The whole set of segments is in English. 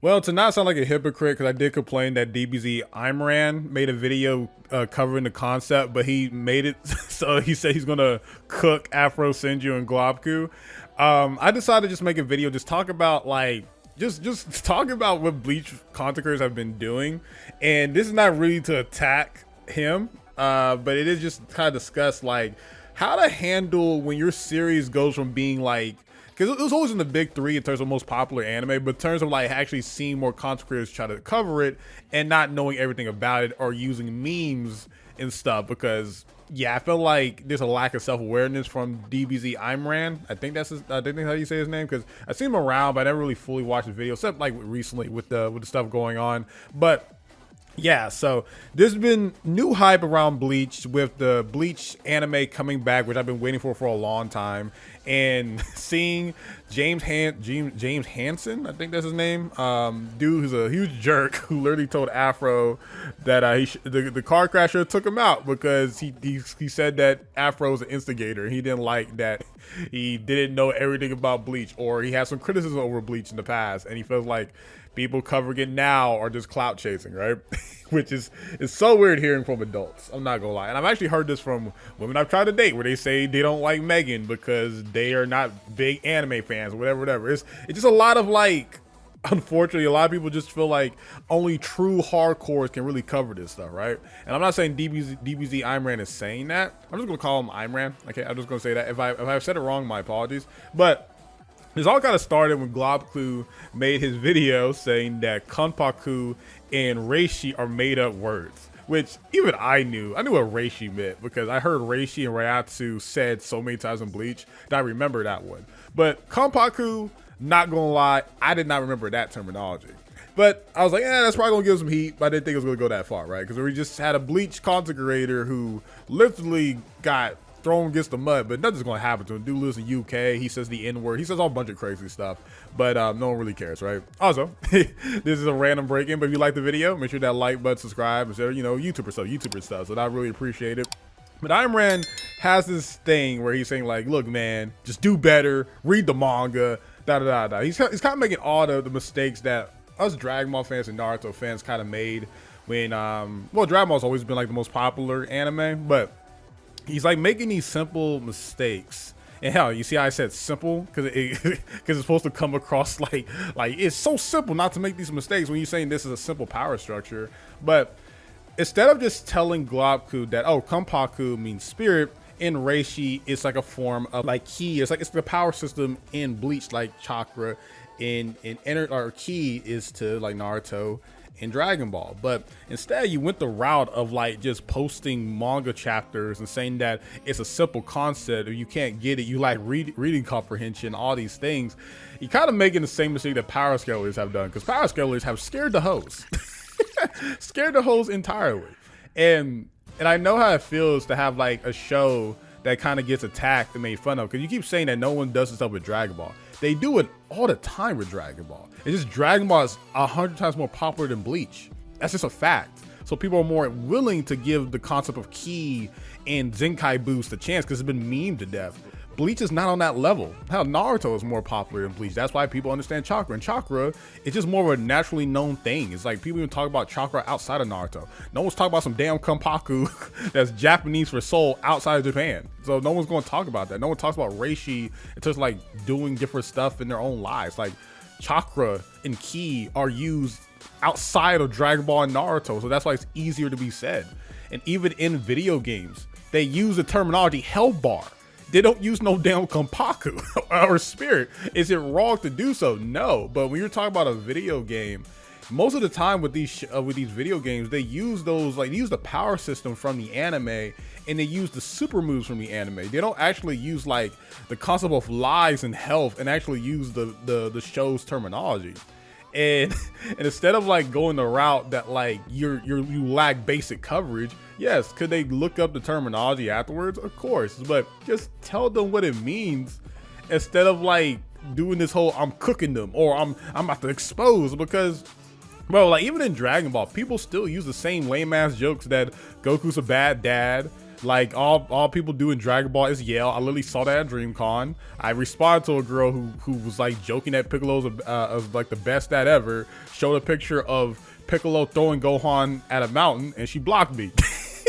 Well, to not sound like a hypocrite, because I did complain that DBZ Imran made a video covering the concept, but he made it so he said he's gonna cook Afro Senju and Globku. I decided to just make a video, just talk about like just talk about what Bleach content creators have been doing, and this is not really to attack him, but it is just kind of discuss like how to handle when your series goes from being like, because it was always in the big three in terms of most popular anime, but in terms of like actually seeing more content creators try to cover it and not knowing everything about it or using memes and stuff. Because yeah, I feel like there's a lack of self-awareness from DBZ Imran. I think that's how you say his name, because I seen him around, but I never really fully watched the video except like recently with the stuff going on. But yeah, so there's been new hype around Bleach with the Bleach anime coming back, which I've been waiting for a long time, and seeing James Hansen, I think that's his name, dude who's a huge jerk who literally told Afro that the car crasher took him out because he said that Afro was an instigator. He didn't like that he didn't know everything about Bleach, or he had some criticism over Bleach in the past, and he feels like people covering it now are just clout chasing, right? Which is so weird hearing from adults. I'm not gonna lie. And I've actually heard this from women I've tried to date, where they say they don't like Megan because they are not big anime fans, or whatever. It's just a lot of like, unfortunately, a lot of people just feel like only true hardcores can really cover this stuff, right? And I'm not saying DBZ Imran is saying that. I'm just gonna call him Imran. Okay, I'm just gonna say that. If I've said it wrong, my apologies. But this all kind of started when Globku made his video saying that Kanpaku and Reishi are made up words, which even I knew what Reishi meant, because I heard Reishi and Ryatsu said so many times in Bleach that I remember that one. But Kanpaku, not gonna lie, I did not remember that terminology. But I was like, yeah, that's probably gonna give some heat, but I didn't think it was gonna go that far, right? Because we just had a Bleach content creator who literally got thrown against the mud, but nothing's gonna happen to him. Dude lives in UK. He says the N-word. He says all a bunch of crazy stuff, but no one really cares, right? Also, this is a random break-in, but if you like the video, make sure that like button, subscribe, and share, YouTuber stuff. So I really appreciate it. But Imran has this thing where he's saying like, look, man, just do better. Read the manga. He's kind of making all the mistakes that us Dragon Ball fans and Naruto fans kind of made when well, Dragon Ball's always been like the most popular anime, but he's like making these simple mistakes. And hell, you see how I said simple? Because it's supposed to come across like it's so simple not to make these mistakes when you're saying this is a simple power structure. But instead of just telling Globku that, oh, Kanpaku means spirit, in Reishi it's like a form of like ki. It's the power system in Bleach, like chakra. In ki is to like Naruto in Dragon Ball. But instead you went the route of like just posting manga chapters and saying that it's a simple concept, or you can't get it, you like reading comprehension, all these things. You're kind of making the same mistake that power scalers have done, because power scalers have scared the hoes. Scared the hoes entirely. And I know how it feels to have like a show that kind of gets attacked and made fun of, because you keep saying that no one does this stuff with Dragon Ball. They do it all the time with Dragon Ball. It's just Dragon Ball is 100 times more popular than Bleach. That's just a fact. So people are more willing to give the concept of ki and Zenkai boost a chance because it's been memed to death. Bleach is not on that level. Hell, Naruto is more popular than Bleach. That's why people understand chakra. And chakra is just more of a naturally known thing. It's like people even talk about chakra outside of Naruto. No one's talking about some damn Kanpaku that's Japanese for soul outside of Japan. So no one's going to talk about that. No one talks about Reishi. It's just like doing different stuff in their own lives. Like chakra and ki are used outside of Dragon Ball and Naruto. So that's why it's easier to be said. And even in video games, they use the terminology hell bar. They don't use no damn Kanpaku or spirit. Is it wrong to do so? No. But when you're talking about a video game, most of the time with these video games, they use those, like, they use the power system from the anime, and they use the super moves from the anime. They don't actually use like the concept of lives and health, and actually use the show's terminology. And instead of like going the route that like you lack basic coverage, yes, could they look up the terminology afterwards? Of course, but just tell them what it means instead of like doing this whole I'm cooking them or I'm about to expose. Because bro, like even in Dragon Ball, people still use the same lame ass jokes that Goku's a bad dad, Like all people do in Dragon Ball is yell. I literally saw that at DreamCon. I responded to a girl who was like joking that Piccolo's like the best dad ever. Showed a picture of Piccolo throwing Gohan at a mountain, and she blocked me.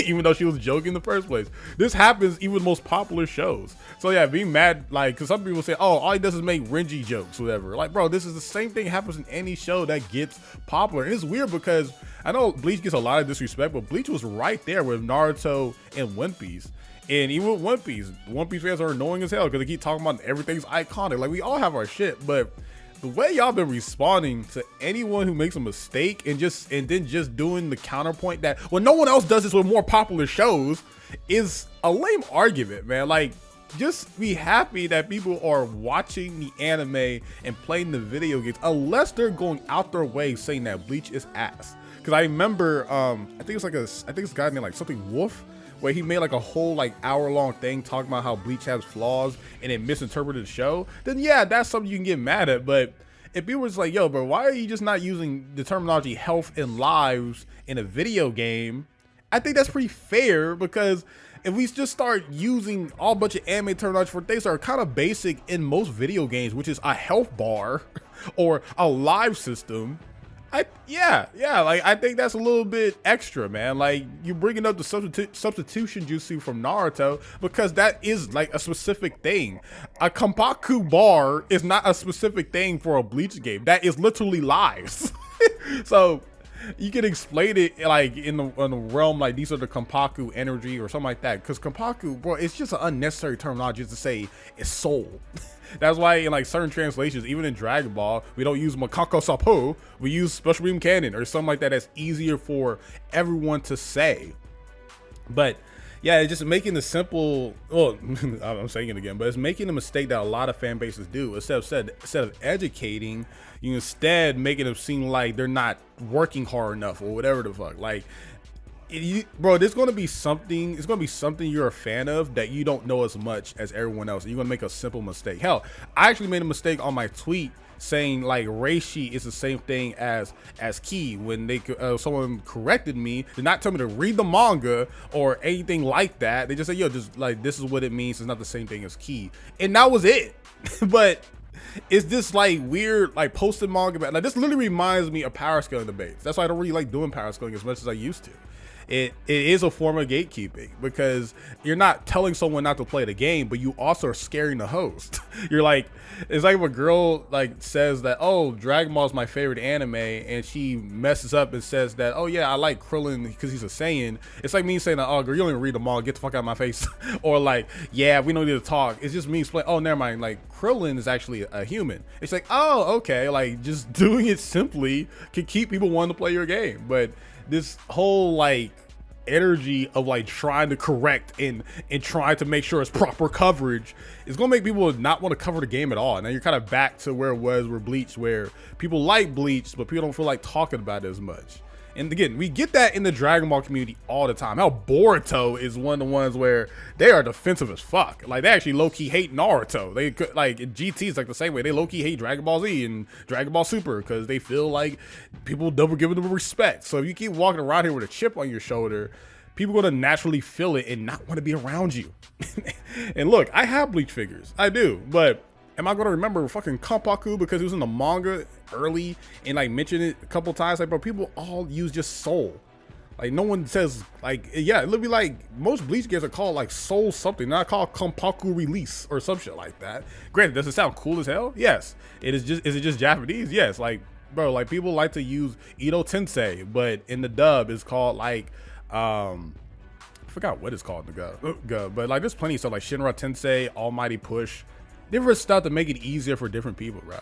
Even though she was joking in the first place. This happens even with most popular shows. So yeah, being mad, like, because some people say, oh, all he does is make Renji jokes, whatever. Like, bro, this is the same thing happens in any show that gets popular. And it's weird because I know Bleach gets a lot of disrespect, but Bleach was right there with Naruto and One Piece. And even with One Piece fans are annoying as hell because they keep talking about everything's iconic. Like, we all have our shit, but the way y'all been responding to anyone who makes a mistake and then just doing the counterpoint that, well, no one else does this with more popular shows, is a lame argument, man. Like, just be happy that people are watching the anime and playing the video games, unless they're going out their way saying that Bleach is ass. Because I remember, I think it's a guy named like something Wolf, where he made like a whole like hour-long thing talking about how Bleach has flaws and it misinterpreted the show, then yeah, that's something you can get mad at. But if people was like, yo, bro, why are you just not using the terminology health and lives in a video game? I think that's pretty fair, because if we just start using all bunch of anime terminology for things that are kind of basic in most video games, which is a health bar or a live system, yeah, like I think that's a little bit extra, man. Like, you're bringing up the substitution jutsu from Naruto because that is like a specific thing. A Kampaku bar is not a specific thing for a Bleach game. That is literally lives. So you can explain it like in the realm like these are the Kampaku energy or something like that. Because Kampaku, bro, it's just an unnecessary terminology to say it's soul. That's why in like certain translations, even in Dragon Ball, we don't use Makako Sapo, we use Special Beam Cannon or something like that. That's easier for everyone to say. But yeah, it's just making the simple, well, I'm saying it again, but it's making a mistake that a lot of fan bases do. Instead of educating, you instead making them seem like they're not working hard enough or whatever the fuck. Like, bro, there's gonna be something. It's gonna be something you're a fan of that you don't know as much as everyone else. You're gonna make a simple mistake. Hell, I actually made a mistake on my tweet saying like reishi is the same thing as ki. When they someone corrected me, did not tell me to read the manga or anything like that. They just said, yo, just like this is what it means. It's not the same thing as ki, and that was it. But it's this like weird like posted manga. Like, this literally reminds me of power scaling debates. That's why I don't really like doing power scaling as much as I used to. It is a form of gatekeeping, because you're not telling someone not to play the game, but you also are scaring the host. You're like, it's like if a girl like says that, oh, Dragon Ball is my favorite anime, and she messes up and says that, oh yeah, I like Krillin because he's a Saiyan. It's like me saying, oh girl, you don't even read them all, get the fuck out of my face. Or like, yeah, we don't need to talk. It's just me explaining, oh, never mind, like Krillin is actually a human. It's like, oh, okay, like just doing it simply can keep people wanting to play your game. But this whole like energy of like trying to correct and trying to make sure it's proper coverage is gonna make people not want to cover the game at all. And now you're kind of back to where it was with Bleach, where people like Bleach but people don't feel like talking about it as much. And again, we get that in the Dragon Ball community all the time. How Boruto is one of the ones where they are defensive as fuck. Like, they actually low-key hate Naruto. They could, like, GT is like the same way. They low-key hate Dragon Ball Z and Dragon Ball Super because they feel like people double giving them respect. So if you keep walking around here with a chip on your shoulder, people are gonna naturally feel it and not want to be around you. And look, I have Bleach figures. I do, but am I gonna remember fucking Kampaku because it was in the manga early and like mentioned it a couple times? Like, bro, people all use just soul. Like, no one says like, yeah, it'll be like most Bleach games are called like soul something, not called Kampaku release or some shit like that. Granted, does it sound cool as hell? Yes. Is it just Japanese? Yes. Like, bro, like people like to use Ito Tensei, but in the dub it's called like I forgot what it's called in the dub, but like there's plenty of stuff like Shinra Tensei, Almighty Push, different stuff to make it easier for different people, bro.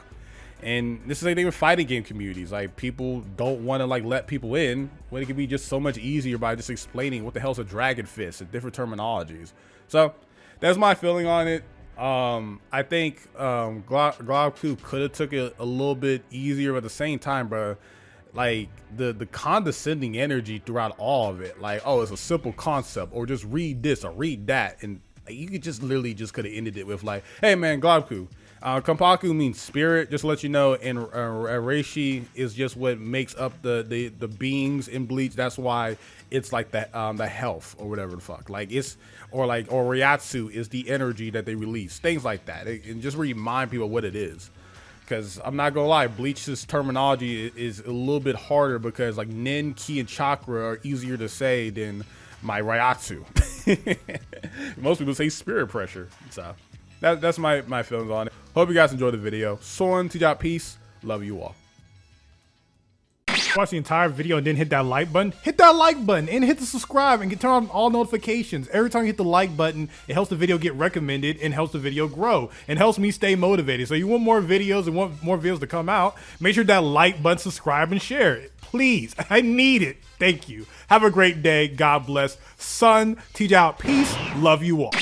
And this is like even fighting game communities. Like, people don't want to like let people in when it can be just so much easier by just explaining what the hell's a dragon fist and different terminologies. So that's my feeling on it. I think Globku could have took it a little bit easier, but at the same time, bro, like the condescending energy throughout all of it, like, oh, it's a simple concept, or just read this or read that, and like, you could just literally just could have ended it with like, hey man, Globku, Kompaku means spirit, just to let you know, and Reishi is just what makes up the beings in Bleach. That's why it's like the health or whatever the fuck. Like it's or Ryatsu is the energy that they release, things like that, and just remind people what it is. Because I'm not gonna lie, Bleach's terminology is a little bit harder because like Nin, Ki, and Chakra are easier to say than my Ryatsu. Most people say spirit pressure, so. That's my feelings on it. Hope you guys enjoyed the video. SonTJ, peace. Love you all. Watch the entire video and then hit that like button. Hit that like button and hit the subscribe and turn on all notifications. Every time you hit the like button, it helps the video get recommended and helps the video grow and helps me stay motivated. So you want more videos and want more videos to come out, make sure that like button, subscribe, and share it. Please, I need it. Thank you. Have a great day. God bless. SonTJ out. Peace. Love you all.